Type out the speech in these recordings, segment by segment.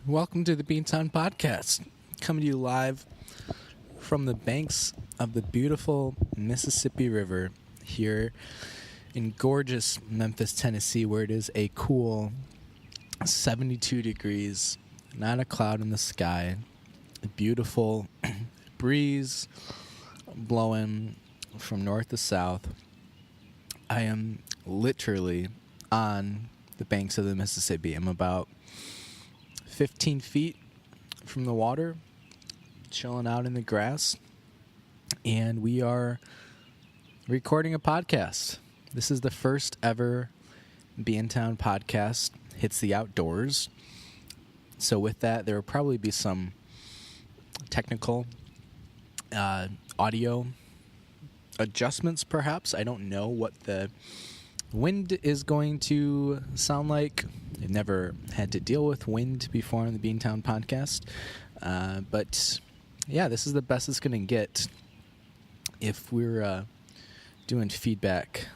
Welcome to the Beantown podcast, coming to you live from the banks of the beautiful Mississippi River here in gorgeous Memphis, Tennessee, where it is a cool 72 degrees, not a cloud in the sky, a beautiful breeze blowing from north to south. I am literally on the banks of the Mississippi. I'm about 15 feet from the water, chilling out in the grass, and we are recording a podcast. This is the first ever Beantown podcast, hits the outdoors. So with that, there will probably be some technical audio adjustments, perhaps. I don't know what the wind is going to sound like. I've never had to deal with wind before on the Beantown podcast. But yeah, this is the best it's going to get. If we're doing feedback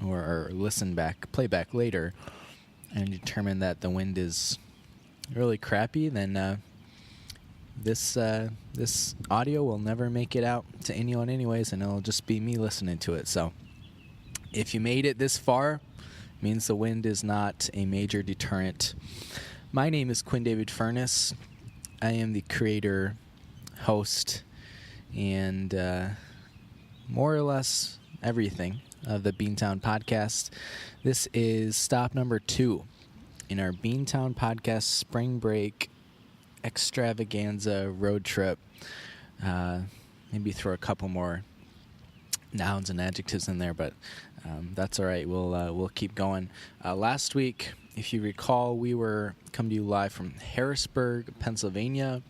or listen back, playback later, and determine that the wind is really crappy, then this audio will never make it out to anyone anyways, and it'll just be me listening to it. So if you made it this far, it means the wind is not a major deterrent. My name is Quinn David Furness. I am the creator, host, and more or less everything of the Beantown podcast. This is stop number 2 in our Beantown podcast spring break extravaganza road trip. Maybe throw a couple more nouns and adjectives in there, but that's all right. We'll keep going. Last week, if you recall, we were coming to you live from Harrisburg, Pennsylvania.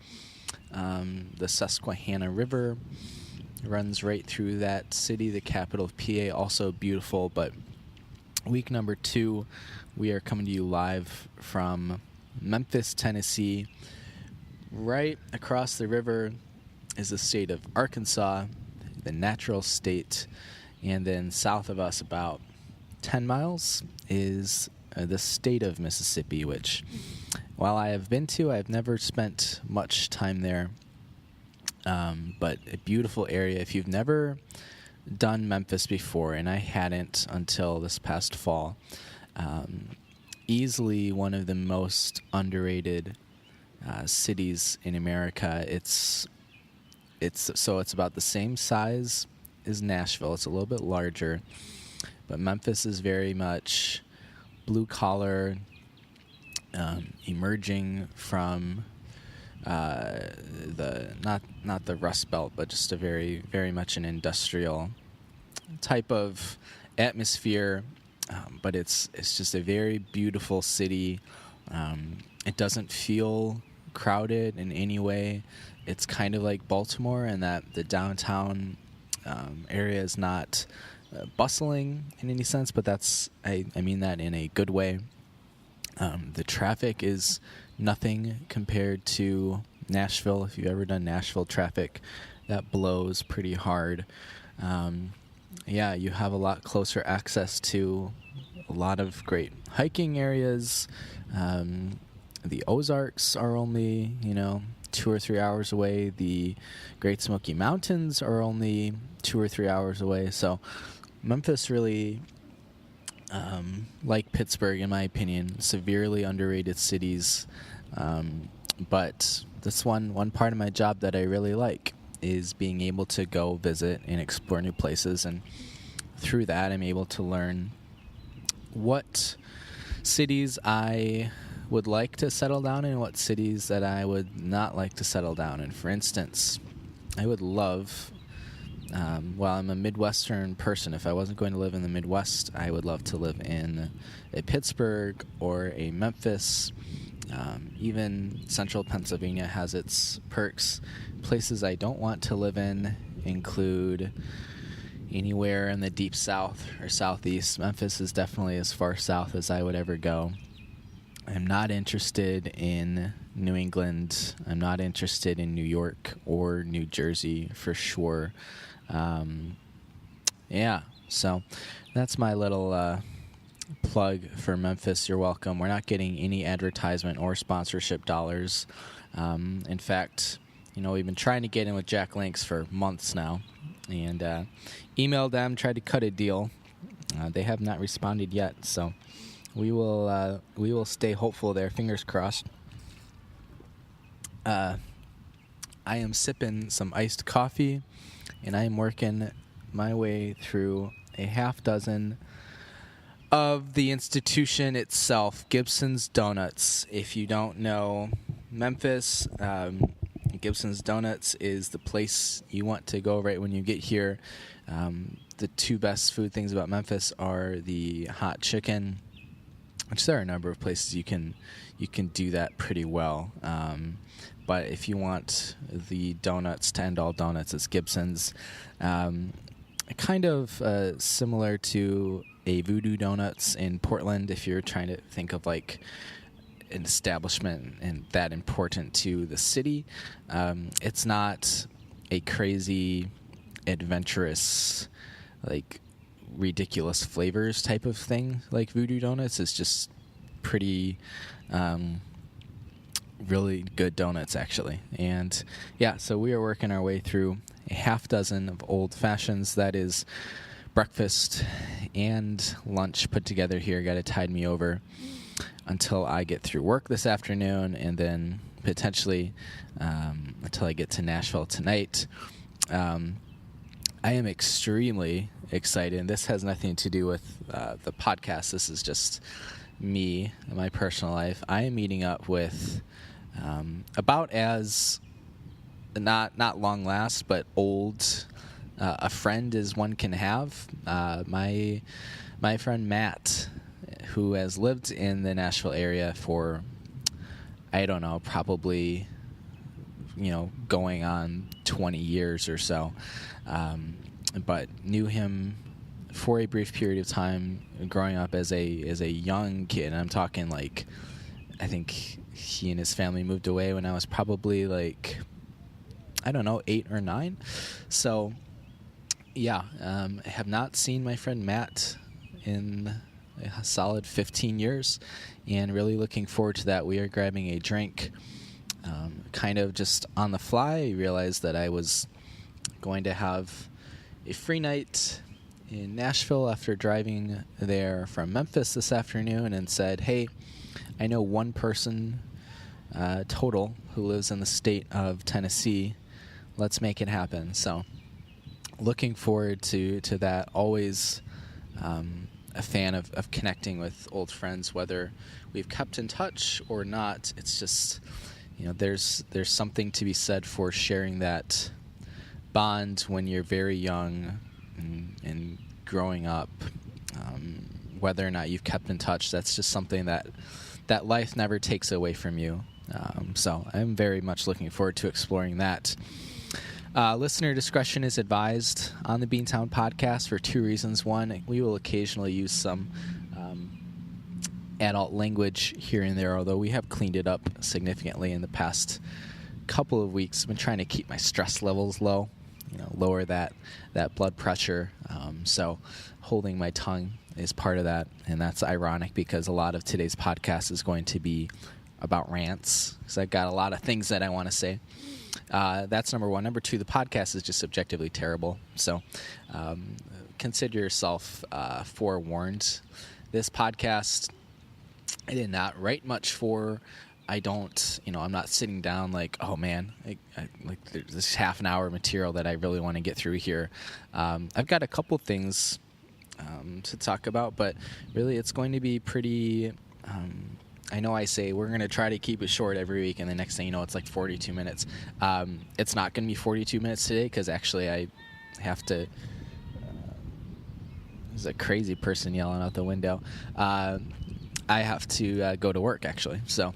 The Susquehanna River runs right through that city, the capital of PA, also beautiful. But week number 2, we are coming to you live from Memphis, Tennessee. Right across the river is the state of Arkansas, the natural state, and then south of us about 10 miles is the state of Mississippi, which, while I have been to, I've never spent much time there, but a beautiful area. If you've never done Memphis before, and I hadn't until this past fall, easily one of the most underrated cities in America. It's about the same size as Nashville. It's a little bit larger, but Memphis is very much blue collar, emerging from the not the Rust Belt, but just a very, very much an industrial type of atmosphere. But it's just a very beautiful city. It doesn't feel crowded in any way. It's kind of like Baltimore in that the downtown area is not bustling in any sense, but I mean that in a good way. The traffic is nothing compared to Nashville. If you've ever done Nashville traffic, that blows pretty hard. You have a lot closer access to a lot of great hiking areas. The Ozarks are only, 2 or 3 hours away. The Great Smoky Mountains are only 2 or 3 hours away. So Memphis really, like Pittsburgh, in my opinion, severely underrated cities. But that's one part of my job that I really like, is being able to go visit and explore new places. And through that, I'm able to learn what cities I would like to settle down in, what cities that I would not like to settle down in. For instance, I would love, I'm a Midwestern person. If I wasn't going to live in the Midwest, I would love to live in a Pittsburgh or a Memphis. Even central Pennsylvania has its perks. Places I don't want to live in include anywhere in the deep south or southeast. Memphis is definitely as far south as I would ever go. I'm not interested in New England. I'm not interested in New York or New Jersey for sure. So that's my little plug for Memphis, you're welcome. We're not getting any advertisement or sponsorship dollars. In fact, we've been trying to get in with Jack Links for months now, and emailed them, tried to cut a deal. They have not responded yet, so we will stay hopeful there. Fingers crossed. I am sipping some iced coffee, and I am working my way through a half dozen of the institution itself, Gibson's Donuts. If you don't know Memphis, Gibson's Donuts is the place you want to go right when you get here. The two best food things about Memphis are the hot chicken, which there are a number of places you can do that pretty well. But if you want the donuts to end all donuts, it's Gibson's. Kind of similar to a Voodoo Donuts in Portland, if you're trying to think of like an establishment and that important to the city. It's not a crazy, adventurous, like ridiculous flavors type of thing like Voodoo Donuts. It's just pretty really good donuts, actually. And yeah, so we are working our way through a half dozen of old fashions. That is breakfast and lunch put together here. Got to tide me over until I get through work this afternoon, and then potentially until I get to Nashville tonight. I am extremely excited, and this has nothing to do with the podcast. This is just me, my personal life. I am meeting up with about as not long last, but old a friend as one can have. My friend Matt, who has lived in the Nashville area for, I don't know, probably, going on 20 years or so, but knew him for a brief period of time growing up as a young kid. And I'm talking like, I think he and his family moved away when I was probably like, I don't know, 8 or 9. So yeah, I have not seen my friend Matt in a solid 15 years, and really looking forward to that. We are grabbing a drink kind of just on the fly. I realized that I was going to have a free night in Nashville after driving there from Memphis this afternoon, and said, hey, I know one person total who lives in the state of Tennessee. Let's make it happen. So looking forward to that. Always a fan of connecting with old friends, whether we've kept in touch or not. It's just, there's something to be said for sharing that bond when you're very young and growing up. Whether or not you've kept in touch, that's just something that life never takes away from you. So I'm very much looking forward to exploring that. Listener discretion is advised on the Beantown podcast for 2 reasons. One, we will occasionally use some adult language here and there, although we have cleaned it up significantly in the past couple of weeks. I've been trying to keep my stress levels low, lower that blood pressure. So holding my tongue is part of that, and that's ironic because a lot of today's podcast is going to be about rants, because I've got a lot of things that I want to say. That's number one. Number two, the podcast is just objectively terrible. So consider yourself forewarned. This podcast, I did not write much for. I don't, I'm not sitting down like, oh man, like there's this half an hour material that I really want to get through here. I've got a couple things to talk about, but really it's going to be pretty... I know I say we're going to try to keep it short every week, and the next thing you know, it's like 42 minutes. It's not going to be 42 minutes today because actually I have to... there's a crazy person yelling out the window. I have to go to work, actually. So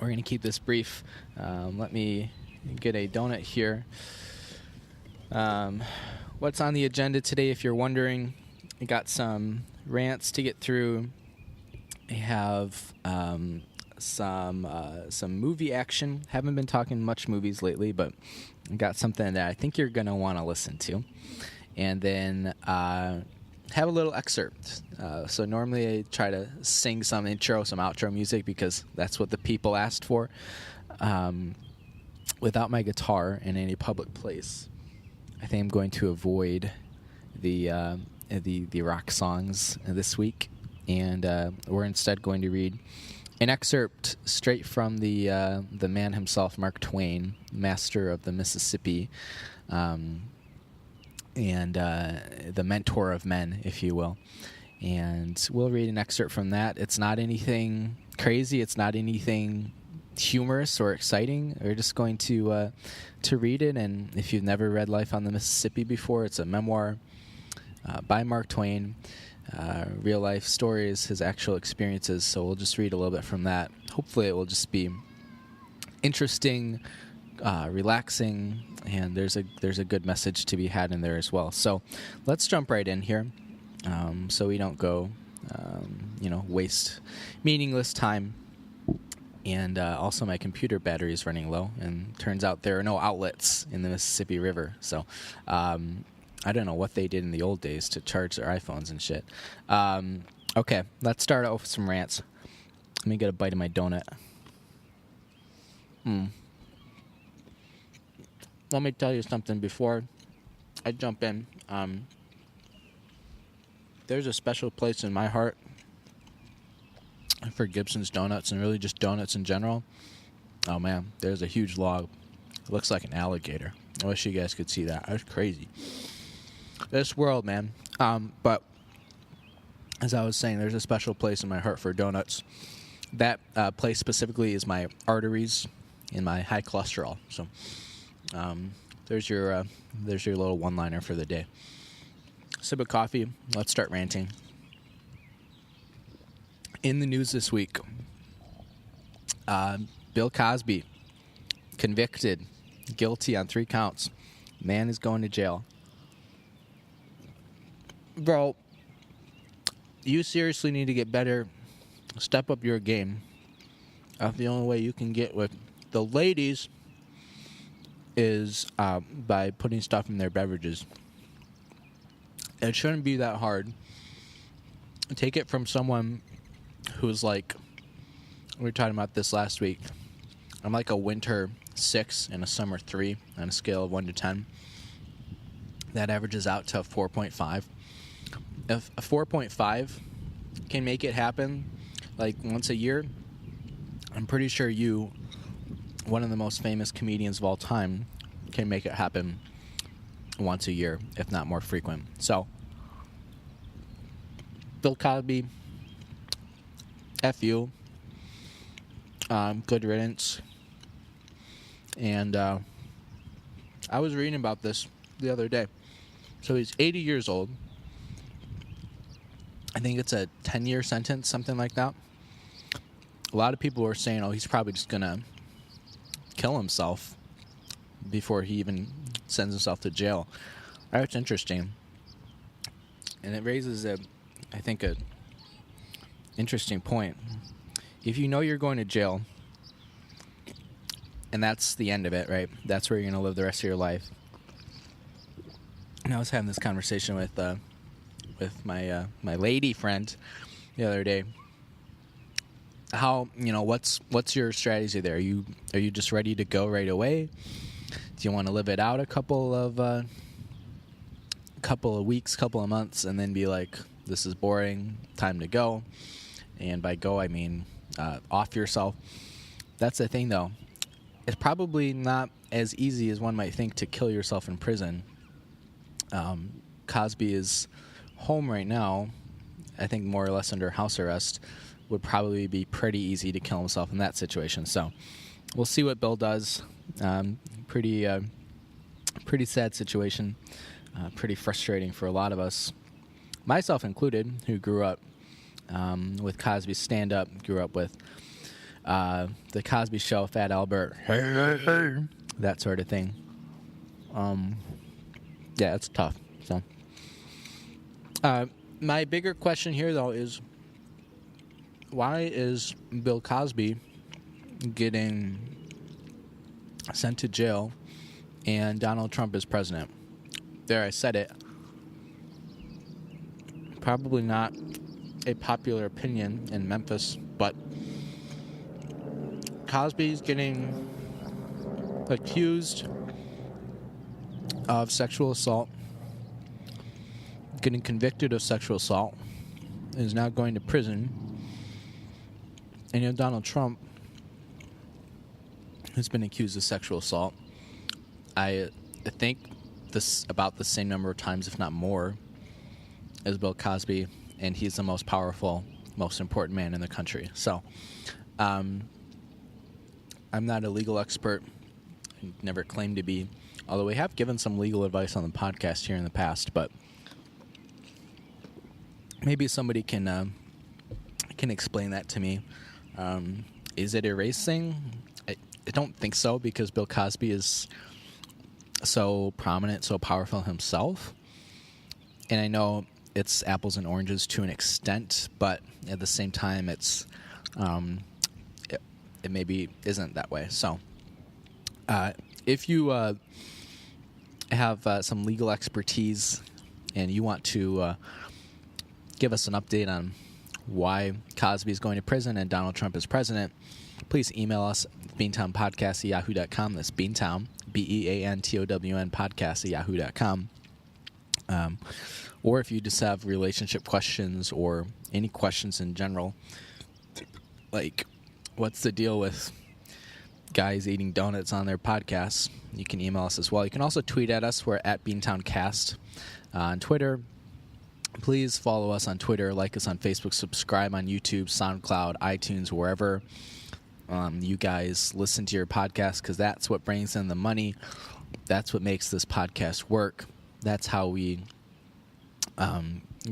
we're going to keep this brief. Let me get a donut here. What's on the agenda today, if you're wondering? I got some rants to get through. I have some movie action. Haven't been talking much movies lately, but I got something that I think you're going to want to listen to. And then have a little excerpt. So normally I try to sing some intro, some outro music because that's what the people asked for. Without my guitar in any public place, I think I'm going to avoid the rock songs this week, and we're instead going to read an excerpt straight from the man himself, Mark Twain, master of the Mississippi, and the mentor of men, if you will. And we'll read an excerpt from that. It's not anything crazy. It's not anything humorous or exciting. We're just going to read it. And if you've never read Life on the Mississippi before, it's a memoir by Mark Twain. Real life stories, his actual experiences. So we'll just read a little bit from that. Hopefully it will just be interesting, relaxing, and there's a good message to be had in there as well. So let's jump right in here, so we don't go, waste meaningless time. And also my computer battery is running low, and turns out there are no outlets in the Mississippi River. So I don't know what they did in the old days to charge their iPhones and shit. Okay, let's start out with some rants. Let me get a bite of my donut. Let me tell you something before I jump in. There's a special place in my heart for Gibson's Donuts, and really just donuts in general. Oh man, there's a huge log. It looks like an alligator. I wish you guys could see that. That's crazy. This world, man. But as I was saying, there's a special place in my heart for donuts. That place specifically is my arteries and my high cholesterol. So there's your little one-liner for the day. Sip of coffee. Let's start ranting. In the news this week, Bill Cosby convicted, guilty on 3 counts. Man is going to jail. Bro, you seriously need to get better. Step up your game. That's the only way you can get with the ladies is by putting stuff in their beverages. It shouldn't be that hard. Take it from someone who's like, we were talking about this last week. I'm like a winter 6 and a summer 3 on a scale of 1 to 10. That averages out to 4.5. If a 4.5 can make it happen like once a year, I'm pretty sure you, one of the most famous comedians of all time, can make it happen once a year, if not more frequent. So, Bill Cosby, F you, good riddance. And I was reading about this the other day. So he's 80 years old. I think it's a 10-year sentence, something like that. A lot of people were saying, oh, he's probably just going to kill himself before he even sends himself to jail. That's interesting. And it raises, I think, a interesting point. If you know you're going to jail, and that's the end of it, right? That's where you're going to live the rest of your life. And I was having this conversation with my my lady friend the other day. How, what's your strategy there? Are you just ready to go right away? Do you want to live it out a couple of weeks, couple of months, and then be like, this is boring, time to go? And by go, I mean off yourself. That's the thing, though. It's probably not as easy as one might think to kill yourself in prison. Cosby is home right now, I think more or less under house arrest. Would probably be pretty easy to kill himself in that situation. So we'll see what Bill does. Pretty sad situation. Pretty frustrating for a lot of us, myself included, who grew up with Cosby's stand-up, grew up with the Cosby Show, Fat Albert, that sort of thing. Yeah, it's tough. So my bigger question here, though, is why is Bill Cosby getting sent to jail and Donald Trump is president? There, I said it. probably not a popular opinion in Memphis, but Cosby's getting accused of sexual assault, getting convicted of sexual assault, is now going to prison. And Donald Trump has been accused of sexual assault. I think this about the same number of times, if not more, as Bill Cosby, and he's the most powerful, most important man in the country. So, I'm not a legal expert. I never claimed to be, although we have given some legal advice on the podcast here in the past. But maybe somebody can explain that to me. Is it a race thing? I don't think so, because Bill Cosby is so prominent, so powerful himself. And I know it's apples and oranges to an extent, but at the same time, it maybe isn't that way. So if you have some legal expertise and you want to give us an update on why Cosby is going to prison and Donald Trump is president, please email us at beantownpodcast@yahoo.com. That's Beantown, BEANTOWN podcast@yahoo.com. Or if you just have relationship questions or any questions in general, like what's the deal with guys eating donuts on their podcasts, you can email us as well. You can also tweet at us. We're at BeantownCast on Twitter. Please follow us on Twitter, like us on Facebook, subscribe on YouTube, SoundCloud, iTunes, wherever you guys listen to your podcast, because that's what brings in the money. That's what makes this podcast work. That's how we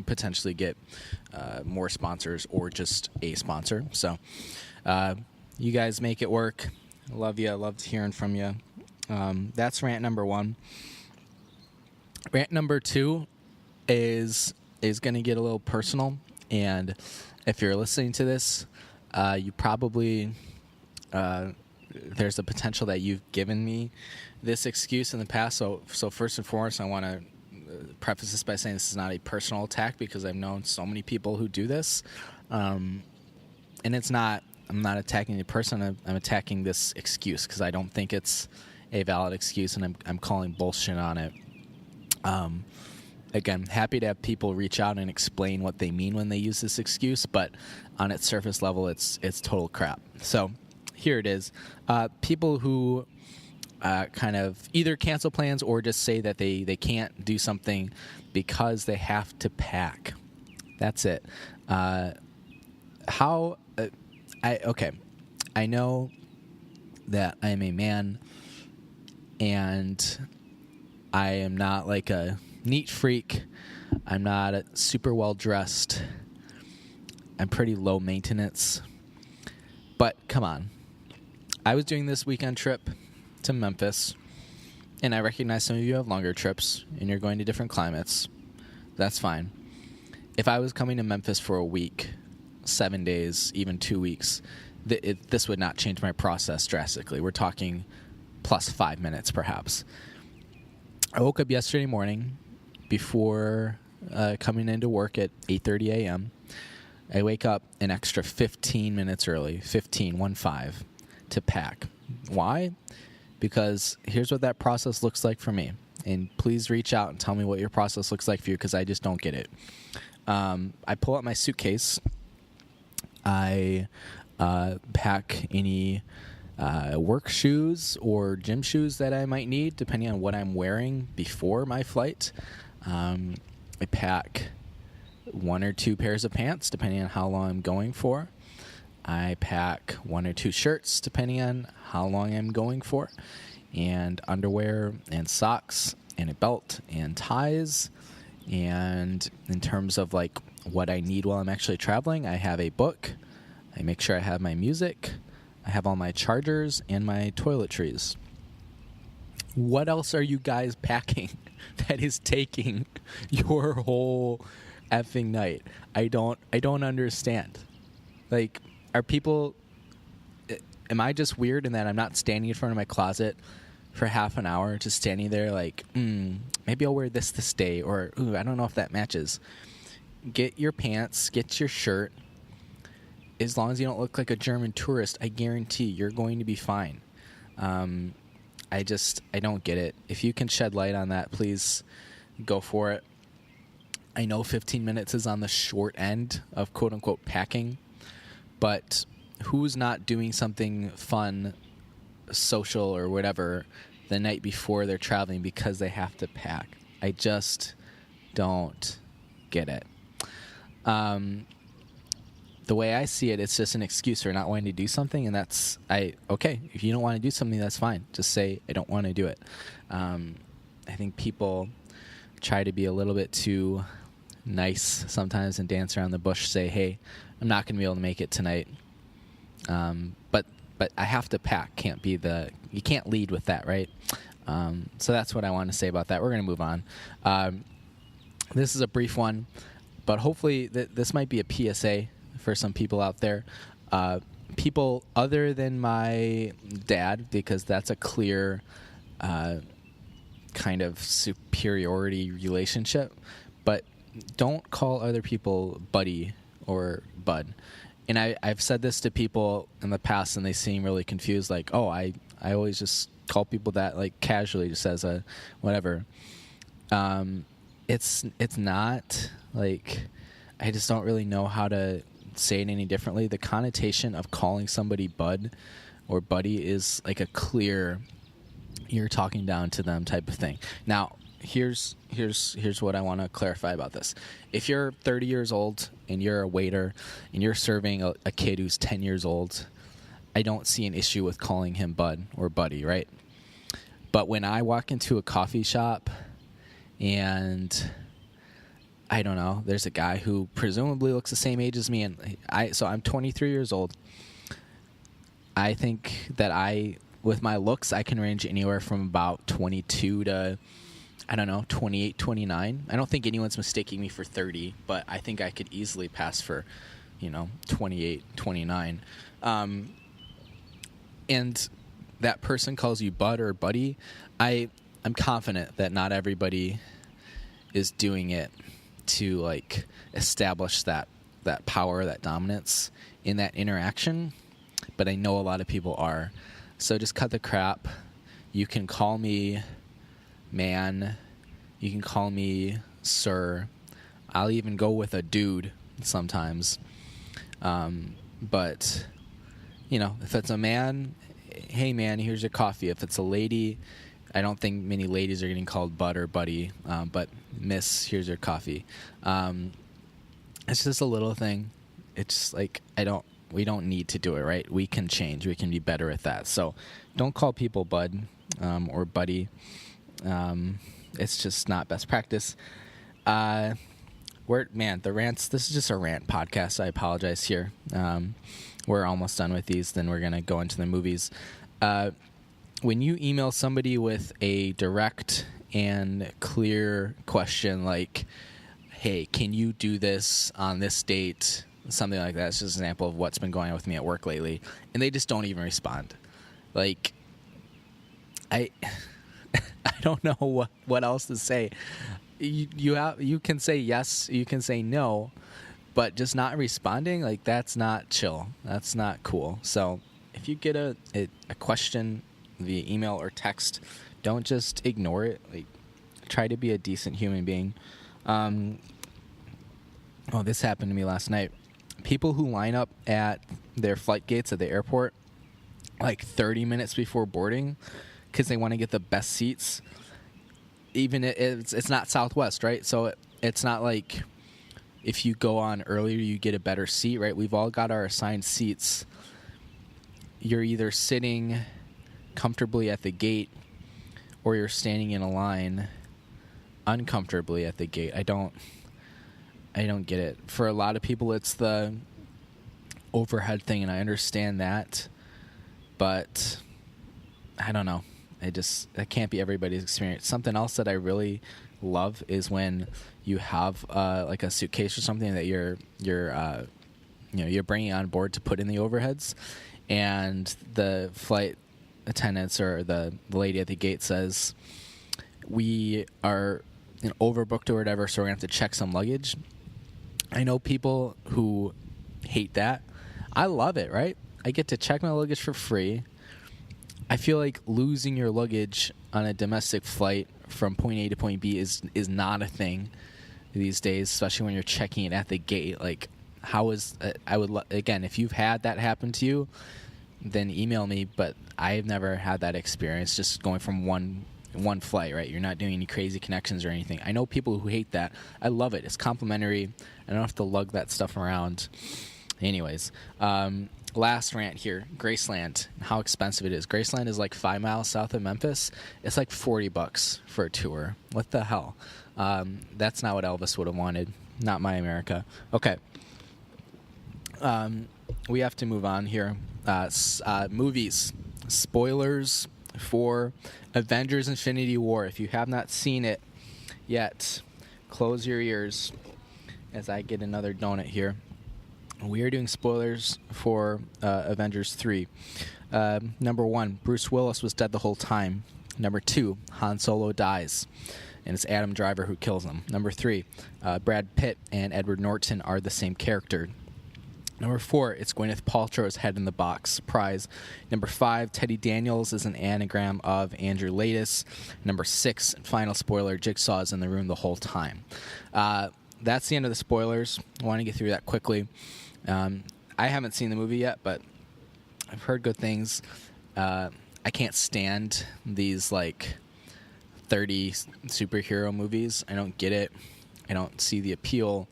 potentially get more sponsors or just a sponsor. So you guys make it work. I love you. I loved hearing from you. That's rant number 1. Rant number 2 is going to get a little personal. And if you're listening to this, you probably there's a potential that you've given me this excuse in the past. So first and foremost, I want to preface this by saying this is not a personal attack, because I've known so many people who do this. And it's not, I'm not attacking the person, I'm attacking this excuse, because I don't think it's a valid excuse, and I'm calling bullshit on it. Again, happy to have people reach out and explain what they mean when they use this excuse, but on its surface level, it's total crap. So here it is. People who kind of either cancel plans or just say that they can't do something because they have to pack. That's it. I know that I am a man, and I am not like a neat freak. I'm not super well dressed. I'm pretty low maintenance. But come on. I was doing this weekend trip to Memphis, and I recognize some of you have longer trips and you're going to different climates. That's fine. If I was coming to Memphis for a week, 7 days, even 2 weeks, this would not change my process drastically. We're talking plus 5 minutes perhaps. I woke up yesterday morning before coming into work at 8:30 a.m. I wake up an extra 15 minutes early, 15 to pack. Why? Because here's what that process looks like for me. And please reach out and tell me what your process looks like for you, because I just don't get it. I pull out my suitcase. I pack any work shoes or gym shoes that I might need, depending on what I'm wearing before my flight. I pack 1 or 2 pairs of pants, depending on how long I'm going for. I pack 1 or 2 shirts, depending on how long I'm going for, and underwear and socks and a belt and ties. And in terms of like what I need while I'm actually traveling, I have a book. I make sure I have my music. I have all my chargers and my toiletries. What else are you guys packing that is taking your whole effing night? I don't understand. Like, are people... Am I just weird in that I'm not standing in front of my closet for half an hour, just standing there like, maybe I'll wear this day, or, ooh, I don't know if that matches. get your pants, get your shirt. As long as you don't look like a German tourist, I guarantee you're going to be fine. I don't get it. If you can shed light on that, please go for it. I know 15 minutes is on the short end of quote-unquote packing, but who's not doing something fun, social, or whatever the night before they're traveling because they have to pack? I just don't get it. The way I see it, it's just an excuse for not wanting to do something, and okay. If you don't want to do something, that's fine. Just say, I don't want to do it. I think people try to be a little bit too nice sometimes and dance around the bush, say, hey, I'm not going to be able to make it tonight. But I have to pack. You can't lead with that, right? So that's what I want to say about that. We're going to move on. This is a brief one, but hopefully this might be a PSA for some people out there. People other than my dad, because that's a clear kind of superiority relationship, but don't call other people buddy or bud. And I've said this to people in the past, and they seem really confused, like, oh, I always just call people that, like, casually, just as a whatever. It's not, like, I just don't really know how to say it any differently. The connotation of calling somebody bud or buddy is like a clear, you're talking down to them type of thing. Now, here's what I want to clarify about this. If you're 30 years old and you're a waiter and you're serving a kid who's 10 years old, I don't see an issue with calling him bud or buddy, right? But when I walk into a coffee shop and I don't know, there's a guy who presumably looks the same age as me, and so I'm 23 years old. I think that with my looks, I can range anywhere from about 22 to, I don't know, 28, 29. I don't think anyone's mistaking me for 30, but I think I could easily pass for, 28, 29. And that person calls you bud or buddy. I'm confident that not everybody is doing it to, like, establish that power, that dominance in that interaction, but I know a lot of people are. So just cut the crap. You can call me man. You can call me sir. I'll even go with a dude sometimes. But, if it's a man, hey, man, here's your coffee. If it's a lady, I don't think many ladies are getting called bud or buddy, but miss, here's your coffee. It's just a little thing. It's like, we don't need to do it, right? We can change. We can be better at that. So don't call people bud or buddy. It's just not best practice. The rants, this is just a rant podcast. I apologize here. We're almost done with these. Then we're going to go into the movies. When you email somebody with a direct and clear question like, hey, can you do this on this date? Something like that. It's just an example of what's been going on with me at work lately. And they just don't even respond. Like, I don't know what else to say. You can say yes, you can say no, but just not responding, like, that's not chill. That's not cool. So if you get a question via email or text, don't just ignore it. Like, try to be a decent human being. This happened to me last night. People who line up at their flight gates at the airport like 30 minutes before boarding because they want to get the best seats. Even it's not Southwest, right? So it's not like if you go on earlier, you get a better seat, right? We've all got our assigned seats. You're either sitting comfortably at the gate or you're standing in a line uncomfortably at the gate. I don't get it. For a lot of people, it's the overhead thing, and I understand that, but I don't know. That can't be everybody's experience. Something else that I really love is when you have like a suitcase or something that you're bringing on board to put in the overheads, and the flight attendants or the lady at the gate says, we are overbooked or whatever, so we're gonna have to check some luggage. I know people who hate that. I love it, right? I get to check my luggage for free. I feel like losing your luggage on a domestic flight from point A to point B is not a thing these days, especially when you're checking it at the gate. Like, how is again, if you've had that happen to you, then email me. But I've never had that experience. Just going from one flight, right? You're not doing any crazy connections or anything. I know people who hate that. I love it. It's complimentary. I don't have to lug that stuff around. Anyways, last rant here. Graceland, how expensive it is. Graceland is like 5 miles south of Memphis. It's like $40 for a tour. What the hell? That's not what Elvis would have wanted. Not my America. Okay. We have to move on here. Movies. Spoilers for Avengers Infinity War. If you have not seen it yet, close your ears as I get another donut here. We are doing spoilers for Avengers 3. Number 1, Bruce Willis was dead the whole time. Number 2, Han Solo dies, and it's Adam Driver who kills him. Number 3, Brad Pitt and Edward Norton are the same character. Number 4, it's Gwyneth Paltrow's head in the box. Surprise. Number 5, Teddy Daniels is an anagram of Andrew Latis. Number 6, final spoiler, Jigsaw is in the room the whole time. That's the end of the spoilers. I want to get through that quickly. I haven't seen the movie yet, but I've heard good things. I can't stand these, 30 superhero movies. I don't get it. I don't see the appeal.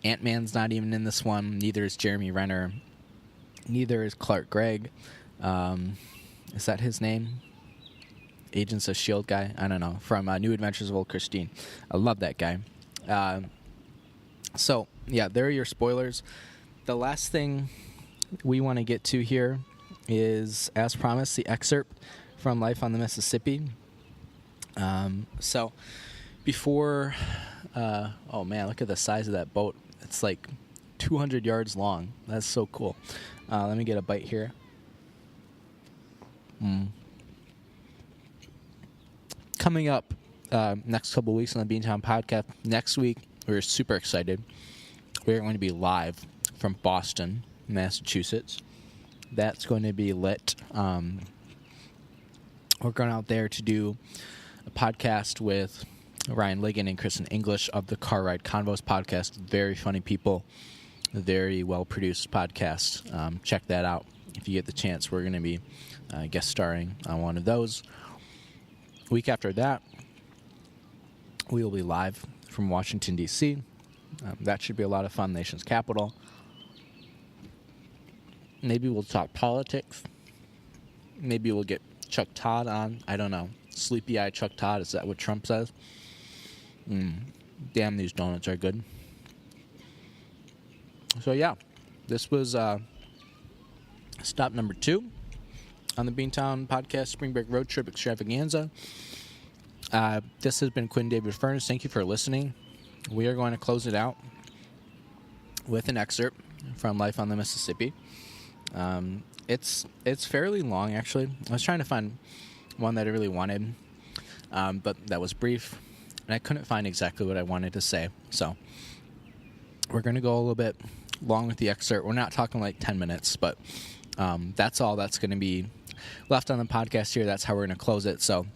Ant-Man's not even in this one. Neither is Jeremy Renner. Neither is Clark Gregg. Is that his name? Agents of S.H.I.E.L.D. guy? I don't know. From New Adventures of Old Christine. I love that guy. So, yeah, there are your spoilers. The last thing we want to get to here is, as promised, the excerpt from Life on the Mississippi. So, before... oh, man, look at the size of that boat. It's like 200 yards long. That's so cool. Let me get a bite here. Coming up next couple weeks on the Beantown podcast. Next week, we're super excited. We're going to be live from Boston, Massachusetts. That's going to be lit. We're going out there to do a podcast with Ryan Ligon and Kristen English of the Car Ride Convos podcast. Very funny people. Very well-produced podcast. Check that out if you get the chance. We're going to be guest starring on one of those. Week after that, we will be live from Washington, D.C. That should be a lot of fun. Nation's capital. Maybe we'll talk politics. Maybe we'll get Chuck Todd on. I don't know. Sleepy-eyed Chuck Todd. Is that what Trump says? Damn, these donuts are good. So, yeah. This was stop number 2 on the Beantown podcast Spring Break Road Trip Extravaganza. This has been Quinn David Furness. Thank you for listening. We are going to close it out with an excerpt from Life on the Mississippi. It's fairly long, actually. I was trying to find one that I really wanted, but that was brief, and I couldn't find exactly what I wanted to say. So we're going to go a little bit long with the excerpt. We're not talking like 10 minutes, but that's all that's going to be left on the podcast here. That's how we're going to close it. So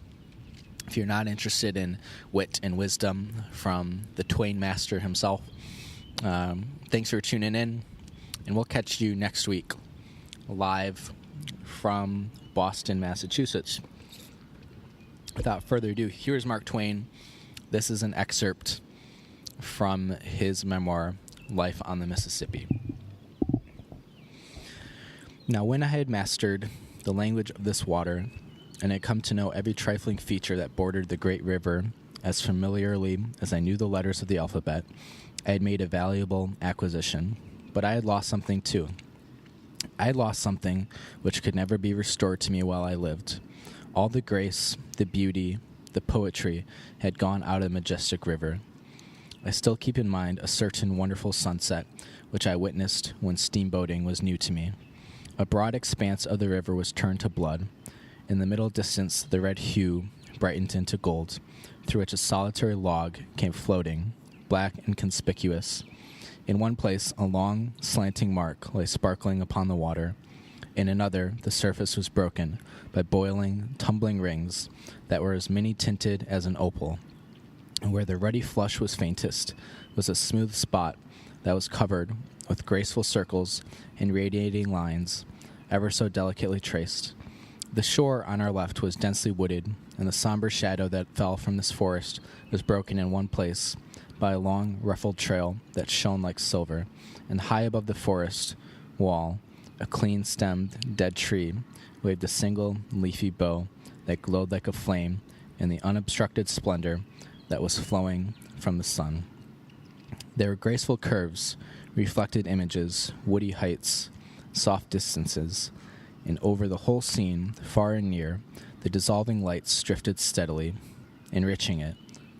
if you're not interested in wit and wisdom from the Twain master himself, thanks for tuning in, and we'll catch you next week live from Boston, Massachusetts. Without further ado, here's Mark Twain. This is an excerpt from his memoir, Life on the Mississippi. Now, when I had mastered the language of this water, and had come to know every trifling feature that bordered the great river as familiarly as I knew the letters of the alphabet, I had made a valuable acquisition. But I had lost something, too. I had lost something which could never be restored to me while I lived. All the grace, the beauty, the poetry had gone out of the majestic river. I still keep in mind a certain wonderful sunset which I witnessed when steamboating was new to me. A broad expanse of the river was turned to blood. In the middle distance, the red hue brightened into gold, through which a solitary log came floating, black and conspicuous. In one place, a long, slanting mark lay sparkling upon the water. In another, the surface was broken by boiling, tumbling rings that were as many-tinted as an opal. And where the ruddy flush was faintest was a smooth spot that was covered with graceful circles and radiating lines, ever so delicately traced. The shore on our left was densely wooded, and the somber shadow that fell from this forest was broken in one place by a long, ruffled trail that shone like silver, and high above the forest wall, a clean-stemmed, dead tree waved a single leafy bow that glowed like a flame in the unobstructed splendor that was flowing from the sun. There were graceful curves, reflected images, woody heights, soft distances, and over the whole scene, far and near, the dissolving lights drifted steadily, enriching it,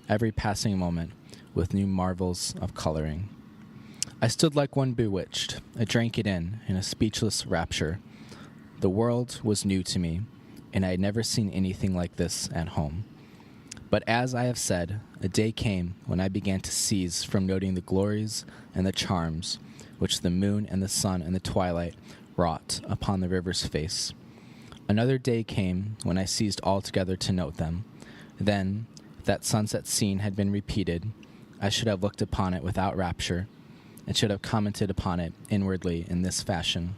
every passing moment, with new marvels of coloring. I stood like one bewitched. I drank it in a speechless rapture. The world was new to me, and I had never seen anything like this at home. But as I have said, a day came when I began to cease from noting the glories and the charms which the moon and the sun and the twilight wrought upon the river's face. Another day came when I ceased altogether to note them. Then, if that sunset scene had been repeated, I should have looked upon it without rapture, and should have commented upon it inwardly in this fashion.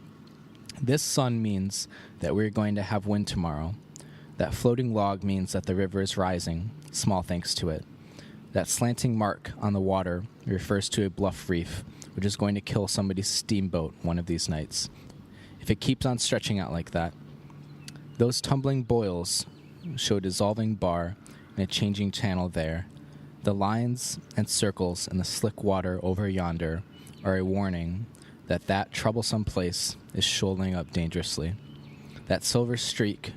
This sun means that we are going to have wind tomorrow. That floating log means that the river is rising, small thanks to it. That slanting mark on the water refers to a bluff reef, which is going to kill somebody's steamboat one of these nights, if it keeps on stretching out like that. Those tumbling boils show a dissolving bar in a changing channel there. The lines and circles in the slick water over yonder are a warning that that troublesome place is shoaling up dangerously. That silver streak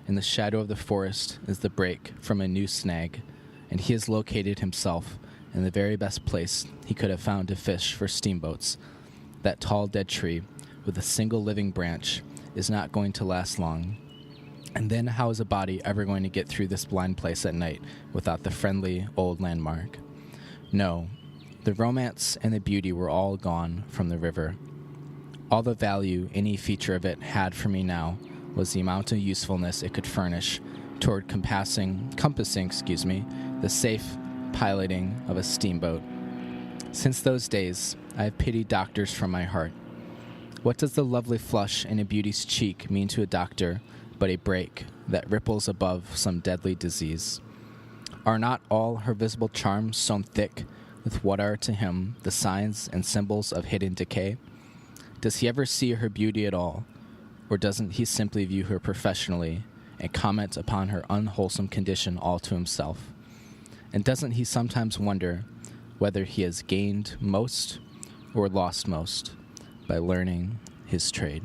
in the shadow of the forest is the break from a new snag, and he has located himself in the very best place he could have found to fish for steamboats. That tall dead tree with a single living branch is not going to last long. And then how is a body ever going to get through this blind place at night without the friendly old landmark? No, the romance and the beauty were all gone from the river. All the value any feature of it had for me now was the amount of usefulness it could furnish toward compassing the safe piloting of a steamboat. Since those days, I have pitied doctors from my heart. What does the lovely flush in a beauty's cheek mean to a doctor but a break that ripples above some deadly disease? Are not all her visible charms sewn thick with what are to him the signs and symbols of hidden decay? Does he ever see her beauty at all, or doesn't he simply view her professionally and comment upon her unwholesome condition all to himself? And doesn't he sometimes wonder whether he has gained most or lost most by learning his trade?